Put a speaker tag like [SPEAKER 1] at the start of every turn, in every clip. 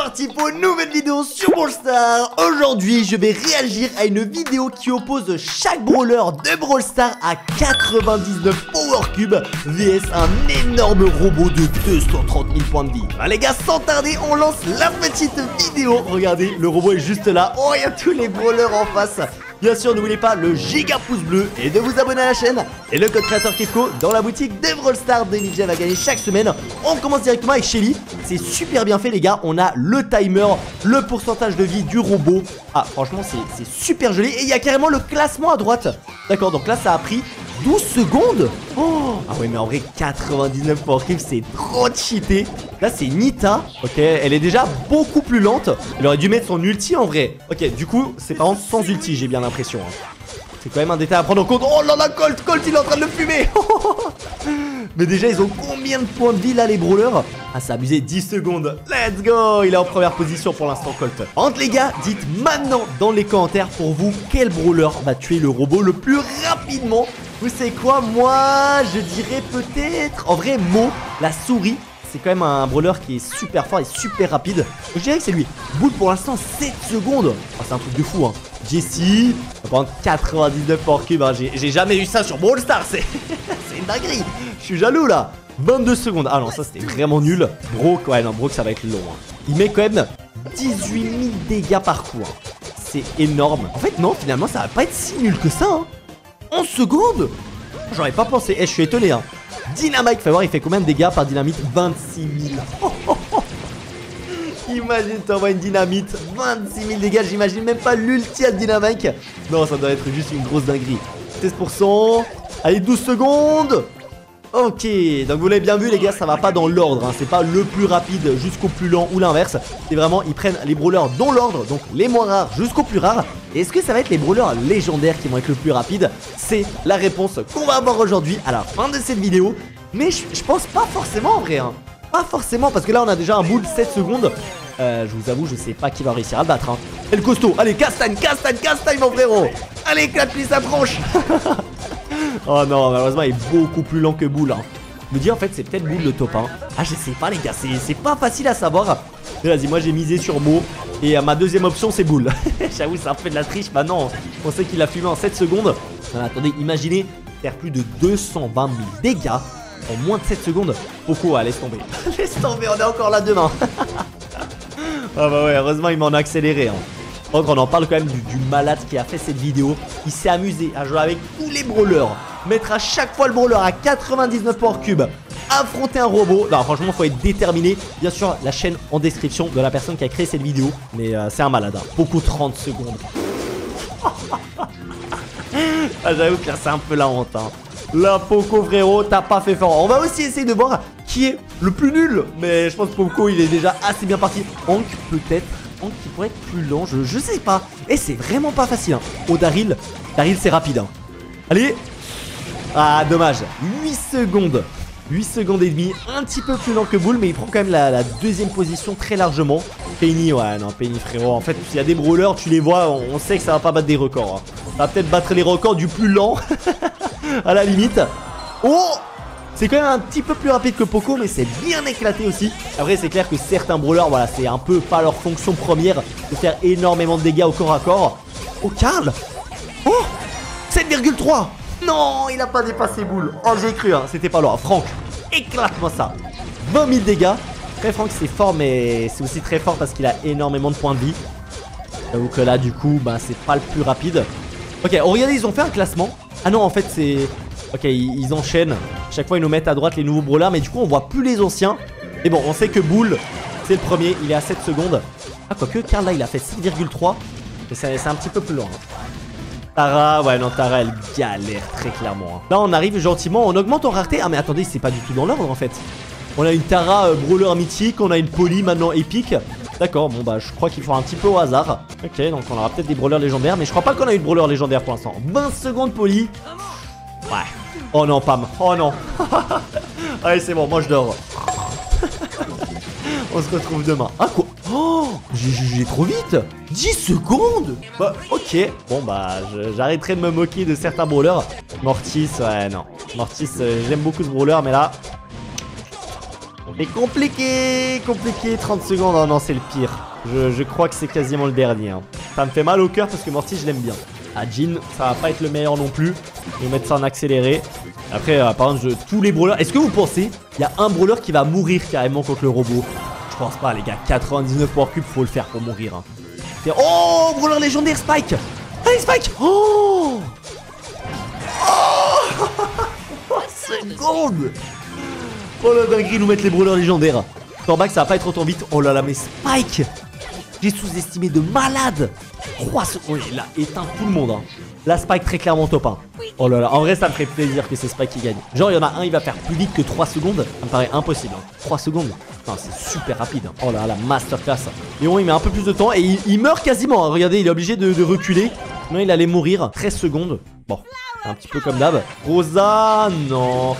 [SPEAKER 1] parti pour une nouvelle vidéo sur Brawl Stars. Aujourd'hui, je vais réagir à une vidéo qui oppose chaque brawler de Brawl Stars à 99 Power Cubes vs un énorme robot de 230 000 points de vie. Les gars, sans tarder, on lance la petite vidéo. Regardez, le robot est juste là. Oh, il y a tous les brawlers en face. Bien sûr, n'oubliez pas le giga pouce bleu et de vous abonner à la chaîne. Et le code créateur Kefko dans la boutique de Brawl Stars. Denija va gagner chaque semaine. On commence directement avec Shelly. C'est super bien fait les gars. On a le timer, le pourcentage de vie du robot. Ah franchement c'est super joli. Et il y a carrément le classement à droite. D'accord, donc là ça a pris 12 secondes. Oh, ah ouais, mais en vrai 99 Power Cubes c'est trop cheaté. Là c'est Nita. Ok, elle est déjà beaucoup plus lente. Elle aurait dû mettre son ulti en vrai. Ok, du coup c'est par contre sans ulti, j'ai bien l'impression C'est quand même un détail à prendre en compte. Oh là là, Colt il est en train de le fumer. Mais déjà ils ont combien de points de vie là les brawlers? Ah c'est abusé, 10 secondes. Let's go. Il est en première position pour l'instant Colt. Entre les gars, dites maintenant dans les commentaires pour vous quel brawler va tuer le robot le plus rapidement. Vous savez quoi, moi je dirais peut-être en vrai Mo, la souris. C'est quand même un brawler qui est super fort et super rapide. Je dirais que c'est lui. Bull pour l'instant 7 secondes. Oh, c'est un truc de fou hein. Jessie, par contre 99 Power Cubes hein. J'ai jamais eu ça sur Brawl Stars. C'est une dinguerie. Je suis jaloux là. 22 secondes. Ah non, ça c'était vraiment nul. Brock, ouais non, Brock ça va être long hein. Il met quand même 18 000 dégâts par coup hein. C'est énorme. En fait non, finalement ça va pas être si nul que ça hein. 11 secondes. J'aurais pas pensé. Je suis étonné hein. Dynamite, fais voir, il fait combien de dégâts par dynamite? 26 000. Imagine, t'envoies une dynamite, 26 000 dégâts. J'imagine même pas l'ulti à Dynamite. Non, ça doit être juste une grosse dinguerie. 16%. Allez, 12 secondes. Ok, donc vous l'avez bien vu les gars, ça va pas dans l'ordre hein. C'est pas le plus rapide jusqu'au plus lent ou l'inverse. C'est vraiment, ils prennent les brawlers dans l'ordre. Donc les moins rares jusqu'au plus rare. Et est-ce que ça va être les brawlers légendaires qui vont être le plus rapide? C'est la réponse qu'on va avoir aujourd'hui à la fin de cette vidéo. Mais je pense pas forcément en vrai hein. Pas forcément parce que là on a déjà un bout de 7 secondes. Je vous avoue, je sais pas qui va réussir à le battre hein. Et le costaud, allez castagne mon frérot. Allez, éclate-lui sa tronche. Oh non, malheureusement il est beaucoup plus lent que Bull hein. Je me dis en fait c'est peut-être Bull le top 1. Ah je sais pas les gars, c'est pas facile à savoir. Mais vas-y, moi j'ai misé sur Mo. Et ma deuxième option c'est Bull. J'avoue c'est un peu de la triche. Maintenant on sait qu'il a fumé en 7 secondes. Attendez, imaginez faire plus de 220 000 dégâts en moins de 7 secondes. Poco, laisse tomber. Laisse tomber, on est encore là demain. Ah bah ouais, heureusement il m'en a accéléré hein. Donc on en parle quand même du malade qui a fait cette vidéo. Il s'est amusé à jouer avec tous les brawlers, mettre à chaque fois le brawler à 99 Power Cubes, affronter un robot. Non franchement faut être déterminé. Bien sûr la chaîne en description de la personne qui a créé cette vidéo. Mais c'est un malade hein. Beaucoup 30 secondes. Ah j'avoue que là c'est un peu la honte hein. Là Poco frérot, t'as pas fait fort. On va aussi essayer de voir qui est le plus nul. Mais je pense que Poco il est déjà assez bien parti. Hank peut-être qui pourrait être plus lent, je sais pas. Et c'est vraiment pas facile hein. Oh Daryl c'est rapide hein. Allez. Ah dommage, 8 secondes. 8 secondes et demie, un petit peu plus lent que Bull. Mais il prend quand même la deuxième position très largement. Penny, ouais non Penny frérot. En fait s'il y a des brawlers, tu les vois, on sait que ça va pas battre des records hein. Ça va peut-être battre les records du plus lent. À la limite. Oh, c'est quand même un petit peu plus rapide que Poco, mais c'est bien éclaté aussi. Après c'est clair que certains brawlers, voilà, c'est un peu pas leur fonction première de faire énormément de dégâts au corps à corps. Oh Karl. Oh 7,3. Non, il a pas dépassé Bull. Oh j'ai cru hein, c'était pas loin. Franck, éclate-moi ça. 20 000 dégâts. Très Franck c'est fort, mais c'est aussi très fort parce qu'il a énormément de points de vie. J'avoue que là du coup bah c'est pas le plus rapide. Ok, oh regardez, ils ont fait un classement. Ah non en fait c'est... Ok, ils enchaînent. Chaque fois ils nous mettent à droite les nouveaux brawlers. Mais du coup on voit plus les anciens. Et bon on sait que Bull c'est le premier, il est à 7 secondes. Ah quoique Karl là il a fait 6,3. Mais c'est un petit peu plus loin hein. Tara, ouais non Tara elle galère très clairement hein. Là on arrive gentiment, on augmente en rareté. Ah mais attendez, c'est pas du tout dans l'ordre en fait. On a une Tara brawler mythique, on a une Polly maintenant épique. D'accord, bon bah je crois qu'il faut un petit peu au hasard. Ok, donc on aura peut-être des brawlers légendaires. Mais je crois pas qu'on a eu de brawler légendaire pour l'instant. 20 secondes Polly. Ouais. Oh non Pam, oh non. Allez c'est bon, moi je dors. On se retrouve demain. Ah quoi? Oh, j'ai jugé trop vite. 10 secondes. Bah ok. Bon bah j'arrêterai de me moquer de certains brawlers. Mortis, ouais non. Mortis, j'aime beaucoup ce brawler mais là... Ok, C'est compliqué, compliqué. 30 secondes, oh non, c'est le pire. Je crois que c'est quasiment le dernier. Hein. Ça me fait mal au cœur parce que Morty, je l'aime bien. Ah, Jin, ça va pas être le meilleur non plus. Je vais mettre ça en accéléré. Après, par exemple, tous les brawlers. Est-ce que vous pensez qu'il y a un brawler qui va mourir carrément contre le robot? Je pense pas, les gars. 99 power cubes, faut le faire pour mourir. Hein. Oh, brawler légendaire, Spike. Allez, Spike. Oh, seconde. Oh la dinguerie, nous mettre les brawlers légendaires. Torback, ça va pas être autant vite. Oh là là, mais Spike, j'ai sous-estimé de malade. 3 secondes, il a éteint tout le monde. Hein. La Spike très clairement top 1. Oh là là, en vrai ça me ferait plaisir que c'est Spike qui gagne. Genre il y en a un, il va faire plus vite que 3 secondes. Ça me paraît impossible. Hein. 3 secondes, c'est super rapide. Hein. Oh là là, masterclass. Léon il met un peu plus de temps et il meurt quasiment. Hein. Regardez, il est obligé de reculer. Sinon il allait mourir. 13 secondes. Bon, un petit peu comme d'hab. Rosa, non,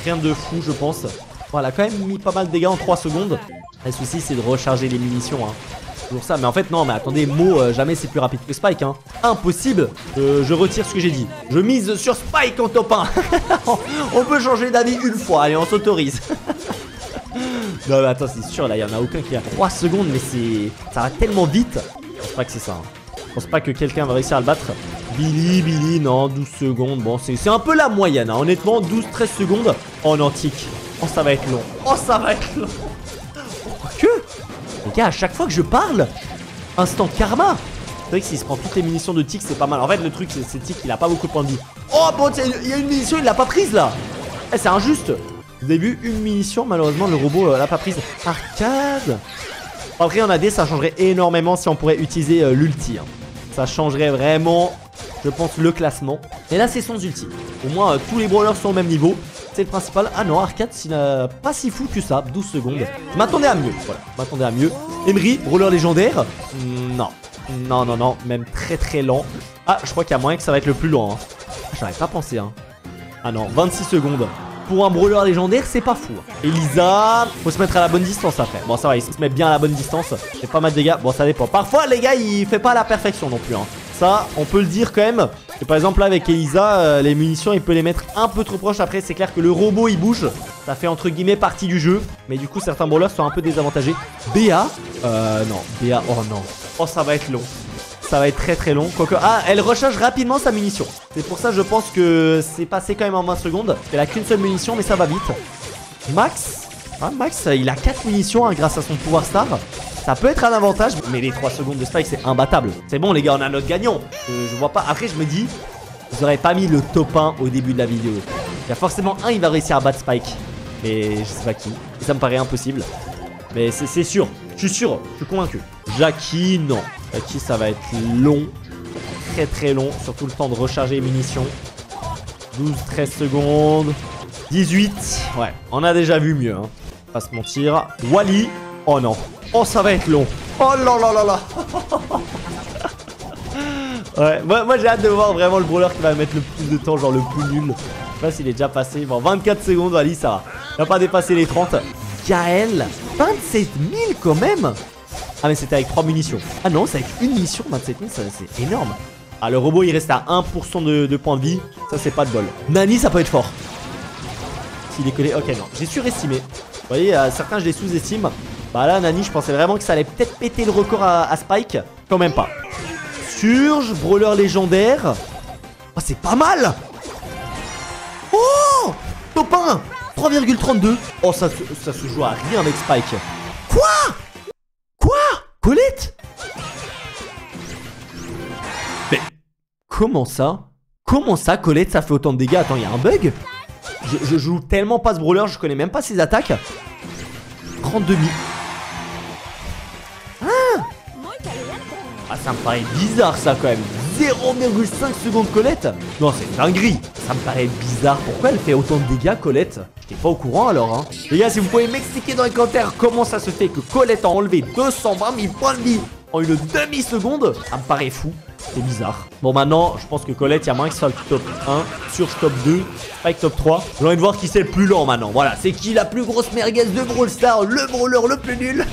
[SPEAKER 1] rien de fou je pense. Bon, elle a quand même mis pas mal de dégâts en 3 secondes. Le souci c'est de recharger les munitions. Hein. Toujours ça, mais en fait non, mais attendez, Mo, jamais c'est plus rapide que Spike. Hein. Impossible. Je retire ce que j'ai dit. Je mise sur Spike en top 1. On peut changer d'avis une fois, allez, on s'autorise. Non mais attends, c'est sûr, là il y en a aucun qui a 3 secondes, mais ça va tellement vite. Je pense pas que c'est ça. Hein. Je pense pas que quelqu'un va réussir à le battre. Billy, non, 12 secondes. Bon, c'est un peu la moyenne, hein. Honnêtement, 12-13 secondes en antique. Oh, ça va être long. Oh, ça va être long. Que les gars, à chaque fois que je parle, instant karma. C'est vrai que s'il se prend toutes les munitions de Tic, c'est pas mal. En fait, le truc, c'est Tic, il a pas beaucoup de points de vie. Oh, bon, il y a une munition, il l'a pas prise là. Eh, c'est injuste. Vous avez vu, une munition, malheureusement, le robot l'a pas prise. Arcade. Après, en AD, ça changerait énormément si on pourrait utiliser l'ulti. Hein. Ça changerait vraiment, je pense, le classement. Et là, c'est son ulti. Au moins, tous les brawlers sont au même niveau. C'est le principal. Ah non, Arcade, c'est pas si fou que ça. 12 secondes. Je m'attendais à mieux. Voilà, je m'attendais à mieux. Emery, brawler légendaire. Non. Non. Même très lent. Ah, je crois qu'il y a moyen que ça va être le plus lent. Hein. J'aurais pas pensé. Hein. Ah non, 26 secondes. Pour un brawler légendaire, c'est pas fou. Elisa, faut se mettre à la bonne distance après. Bon, ça va, il se met bien à la bonne distance. C'est pas mal de dégâts. Bon, ça dépend. Parfois, les gars, il fait pas à la perfection non plus. Hein. Ça, on peut le dire quand même. Et par exemple, là, avec Elisa, les munitions, il peut les mettre un peu trop proches. Après, c'est clair que le robot, il bouge. Ça fait entre guillemets partie du jeu. Mais du coup, certains brawlers sont un peu désavantagés. Béa, non. Béa, oh non. Oh, ça va être long. Ça va être très long. Quoique, ah, elle recharge rapidement sa munition. C'est pour ça, je pense que c'est passé quand même en 20 secondes. Elle a qu'une seule munition, mais ça va vite. Max, Max, il a 4 munitions hein, grâce à son pouvoir star. Ça peut être un avantage, mais les 3 secondes de Spike, c'est imbattable. C'est bon, les gars, on a notre gagnant. Je vois pas. Après, je me dis, vous aurez pas mis le top 1 au début de la vidéo. Il y a forcément un, il va réussir à battre Spike. Mais je sais pas qui. Et ça me paraît impossible. Mais c'est sûr. Je suis sûr. Je suis convaincu. Jackie, non. Jackie, ça va être long. Très long. Surtout le temps de recharger les munitions. 12-13 secondes. 18. Ouais, on a déjà vu mieux. Hein. Pas se mentir. Wally. Oh non. Oh, ça va être long. Oh là là là là. Ouais, moi j'ai hâte de voir vraiment le brawler qui va mettre le plus de temps, genre le plus nul. Je sais pas s'il est déjà passé. Bon, 24 secondes, Wally, ça va. Il va pas dépasser les 30. Gaël, 27 000 quand même. Ah mais c'était avec 3 munitions. Ah non, c'est avec une munition, 27 000, c'est énorme. Ah, le robot il reste à 1% de points de vie. Ça c'est pas de bol. Nani, ça peut être fort. S'il est collé, ok non, j'ai surestimé. Vous voyez, certains je les sous-estime. Bah là, Nani, je pensais vraiment que ça allait peut-être péter le record à Spike. Quand même pas. Surge, brawler légendaire. Oh, c'est pas mal. Oh, top 1. 3,32. Oh, ça se joue à rien avec Spike. Quoi Colette? Mais comment ça, Colette, ça fait autant de dégâts? Attends, il y a un bug? Je joue tellement pas ce brawler, je connais même pas ses attaques. 32 000. Ah, ça me paraît bizarre ça quand même. 0,5 secondes Colette. Non, c'est une dinguerie. Ça me paraît bizarre. Pourquoi elle fait autant de dégâts, Colette? J'étais pas au courant alors hein. Les gars, si vous pouvez m'expliquer dans les commentaires comment ça se fait que Colette a enlevé 220 000 points de vie en une demi-seconde, ça me paraît fou. C'est bizarre. Bon, maintenant, je pense que Colette, il y a moins que ça le top 1, sur top 2, Spike top 3. J'ai envie de voir qui c'est le plus lent maintenant. Voilà, c'est qui la plus grosse merguez de Brawl Stars, le brawler le plus nul.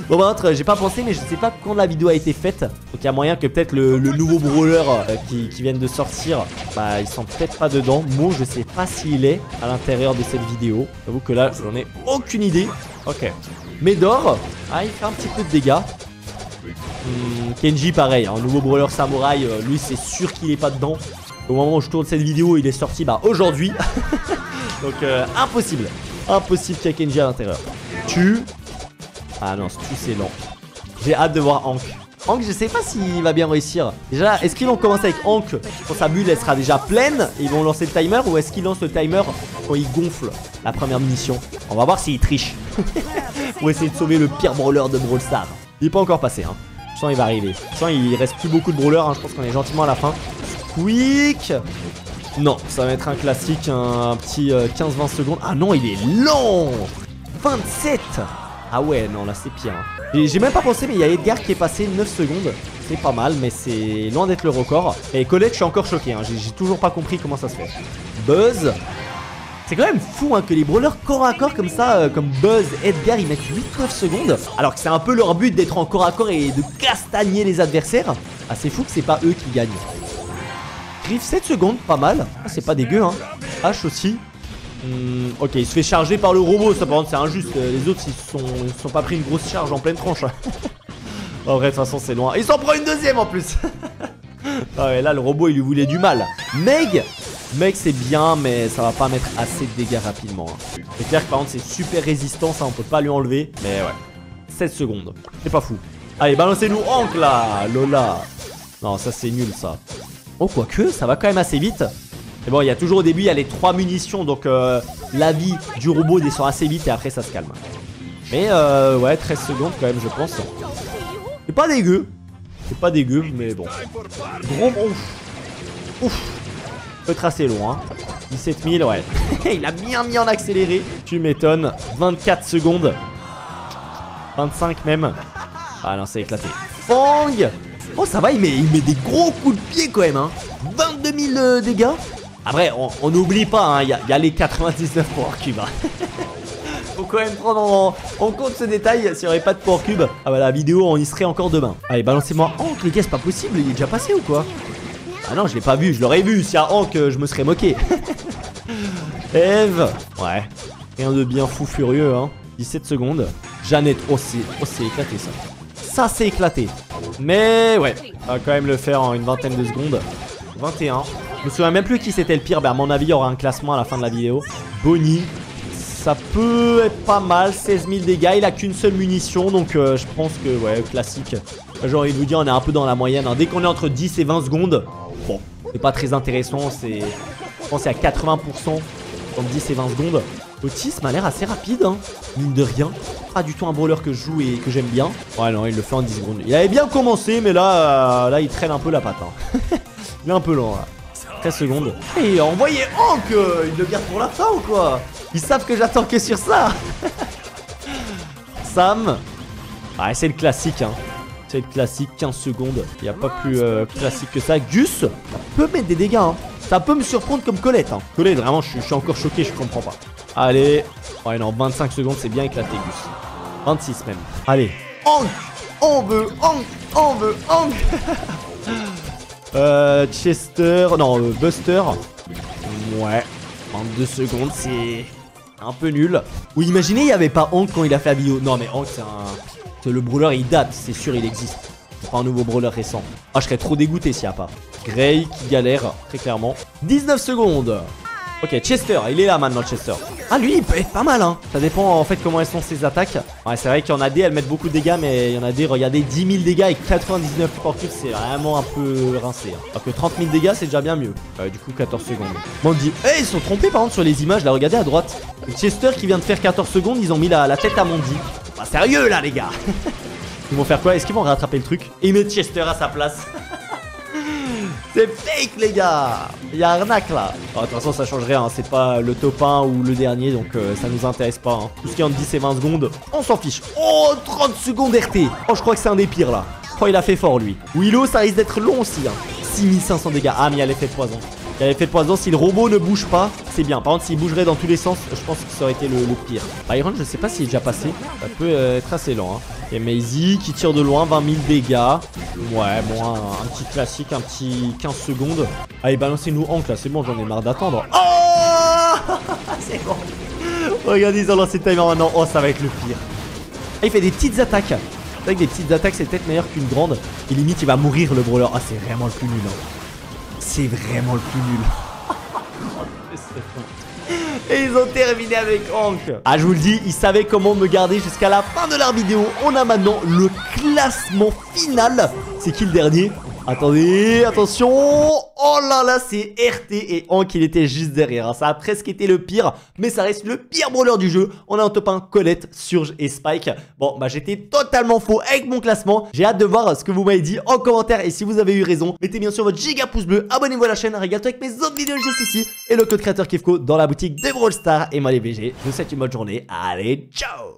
[SPEAKER 1] Bon par contre j'ai pas pensé, mais je sais pas quand la vidéo a été faite. Donc il y a moyen que peut-être le nouveau brawler qui viennent de sortir, bah ils sont peut-être pas dedans. Moi je sais pas s'il est à l'intérieur de cette vidéo. J'avoue que là j'en ai aucune idée. Ok. Médor, ah il fait un petit peu de dégâts. Kenji pareil, un nouveau brawler samouraï, lui c'est sûr qu'il est pas dedans. Au moment où je tourne cette vidéo il est sorti aujourd'hui. Donc impossible. Impossible qu'il y ait Kenji à l'intérieur. Ah non, c'est lent. J'ai hâte de voir Hank. Hank, je sais pas s'il va bien réussir. Déjà, est-ce qu'ils vont commencer avec Hank quand sa bulle elle sera déjà pleine et ils vont lancer le timer, ou est-ce qu'ils lancent le timer quand ils gonflent la première munition? On va voir s'il triche. Pour essayer de sauver le pire brawler de Brawl Stars. Il est pas encore passé, hein. Je sens il va arriver. Je sens il reste plus beaucoup de brawlers, hein. Je pense qu'on est gentiment à la fin. Quick. Non, ça va être un classique, un petit 15-20 secondes. Ah non, il est lent. 27. Ah ouais, non, là c'est pire, hein. J'ai même pas pensé, mais il y a Edgar qui est passé 9 secondes. C'est pas mal, mais c'est loin d'être le record. Et Colette, je suis encore choqué, hein. J'ai toujours pas compris comment ça se fait. Buzz. C'est quand même fou, hein, que les brawlers corps à corps comme ça, comme Buzz, Edgar, ils mettent 8-9 secondes. Alors que c'est un peu leur but d'être en corps à corps et de castagner les adversaires. Ah, c'est fou que c'est pas eux qui gagnent. Griff 7 secondes, pas mal. Ah, c'est pas dégueu, hein. H aussi. Ok, il se fait charger par le robot. Ça, par contre, c'est injuste. Les autres, ils se sont pas pris une grosse charge en pleine tronche. En vrai, de toute façon, c'est loin. Il s'en prend une deuxième en plus. Ah ouais, là, le robot, il lui voulait du mal. Meg, c'est bien, mais ça va pas mettre assez de dégâts rapidement, hein. C'est clair que par contre, c'est super résistant. Ça, on peut pas lui enlever. Mais ouais, 7 secondes. C'est pas fou. Allez, balancez-nous Hank là. Lola. Non, ça, c'est nul, ça. Oh, quoique, ça va quand même assez vite. Mais bon, il y a toujours au début, il y a les 3 munitions. Donc, la vie du robot descend assez vite et après, ça se calme. Mais, ouais, 13 secondes quand même, je pense. C'est pas dégueu. C'est pas dégueu, mais bon. Gros, ouf. Peut être assez long, hein. 17 000, ouais. Il a bien mis en accéléré. Tu m'étonnes. 24 secondes. 25 même. Ah non, c'est éclaté. Fang. Oh, ça va, il met des gros coups de pied quand même, hein. 22 000 dégâts. Après, on n'oublie pas, hein, il y a les 99 power cubes, hein. Faut quand même prendre en compte ce détail. S'il n'y aurait pas de power cube, ah bah la vidéo, on y serait encore demain. Allez, balancez-moi Hank, les gars, c'est pas possible. Il est déjà passé ou quoi? Ah non, je l'ai pas vu, je l'aurais vu. S'il y a Hank, je me serais moqué. Eve. Ouais, rien de bien fou furieux, hein. 17 secondes. Jeannette, oh c'est éclaté ça. Ça c'est éclaté. Mais ouais, on va quand même le faire en une vingtaine de secondes. 21. Je me souviens même plus qui c'était le pire. Ben à mon avis il y aura un classement à la fin de la vidéo. Bonnie, ça peut être pas mal. 16 000 dégâts, il a qu'une seule munition. Donc je pense que ouais, classique. J'ai envie de vous dire, on est un peu dans la moyenne, hein. Dès qu'on est entre 10 et 20 secondes, bon, c'est pas très intéressant. Je pense qu'il y a 80% entre 10 et 20 secondes. Otis m'a l'air assez rapide, hein. Mine de rien. Pas du tout un brawler que je joue et que j'aime bien. Ouais non, il le fait en 10 secondes. Il avait bien commencé, mais là il traîne un peu la patte, hein. Il est un peu lent là. 13 secondes. Et envoyez Hank, il le garde pour la fin ou quoi? Ils savent que j'attends que sur ça. Sam. Ah, c'est le classique, hein. C'est le classique, 15 secondes. Il n'y a pas plus classique que ça. Gus peut mettre des dégâts, hein. Ça peut me surprendre comme Colette, hein. Colette, vraiment, je suis encore choqué, je comprends pas. Allez. Ouais, non, 25 secondes, c'est bien éclaté, Gus. 26 même. Allez. Hank. On veut Hank. On veut Hank. Chester. Non, Buster. Ouais. 22 secondes, c'est un peu nul. Ou imaginez, il n'y avait pas Hank quand il a fait la vidéo. Non, mais Hank, c'est le brawler, il date, c'est sûr, il existe. C'est pas un nouveau brawler récent. Ah, je serais trop dégoûté s'il n'y a pas. Gray qui galère, très clairement. 19 secondes. Ok, Chester, il est là maintenant, Chester. Ah, lui, il peut être pas mal, hein. Ça dépend en fait comment elles sont ses attaques. Ouais, c'est vrai qu'il y en a des, elles mettent beaucoup de dégâts, mais il y en a des, regardez, 10 000 dégâts et 99 power cubes, c'est vraiment un peu rincé, hein. Alors que 30 000 dégâts, c'est déjà bien mieux. Du coup, 14 secondes. Bon, on dit, hey, ils sont trompés par contre sur les images, là, regardez à droite. Le Chester qui vient de faire 14 secondes, ils ont mis la tête à Mondi. Pas sérieux là, les gars. Ils vont faire quoi? Est-ce qu'ils vont rattraper le truc et mettre Chester à sa place? C'est fake les gars. Il y a arnaque là. De toute façon ça change rien, hein. C'est pas le top 1 ou le dernier. Donc ça nous intéresse pas, hein. Tout ce qui est entre 10 et 20 secondes, on s'en fiche. Oh, 30 secondes RT. Oh, je crois que c'est un des pires là. Oh, il a fait fort lui. Willow, ça risque d'être long aussi, hein. 6500 dégâts. Ah, mais il y a l'effet de poison. Il y a l'effet de poison, si le robot ne bouge pas, c'est bien. Par contre, s'il bougerait dans tous les sens, je pense que ça aurait été le pire. Byron, je sais pas s'il est déjà passé. Ça peut être assez lent, hein. Et Maisie qui tire de loin, 20 000 dégâts. Ouais, bon, un petit classique, un petit 15 secondes. Allez, balancez-nous Hank là, c'est bon, j'en ai marre d'attendre. Oh c'est bon. Regardez, ils ont lancé le timer maintenant. Oh, ça va être le pire. Ah, il fait des petites attaques. C'est vrai que des petites attaques, c'est peut-être meilleur qu'une grande. Et limite, il va mourir le brawler. Ah, c'est vraiment le plus nul. Hein. C'est vraiment le plus nul. Et ils ont terminé avec Hank. Ah, je vous le dis, ils savaient comment me garder jusqu'à la fin de leur vidéo. On a maintenant le classement final. C'est qui le dernier? Attendez, attention. Oh là là, c'est RT et Hank, il était juste derrière. Ça a presque été le pire, mais ça reste le pire brawler du jeu. On a en top 1 Colette, Surge et Spike. Bon, bah j'étais totalement faux avec mon classement. J'ai hâte de voir ce que vous m'avez dit en commentaire. Et si vous avez eu raison, mettez bien sûr votre giga pouce bleu. Abonnez-vous à la chaîne, régale-toi avec mes autres vidéos juste ici. Et le code créateur Kefko dans la boutique de Brawl Stars. Et moi les BG, je vous souhaite une bonne journée. Allez, ciao.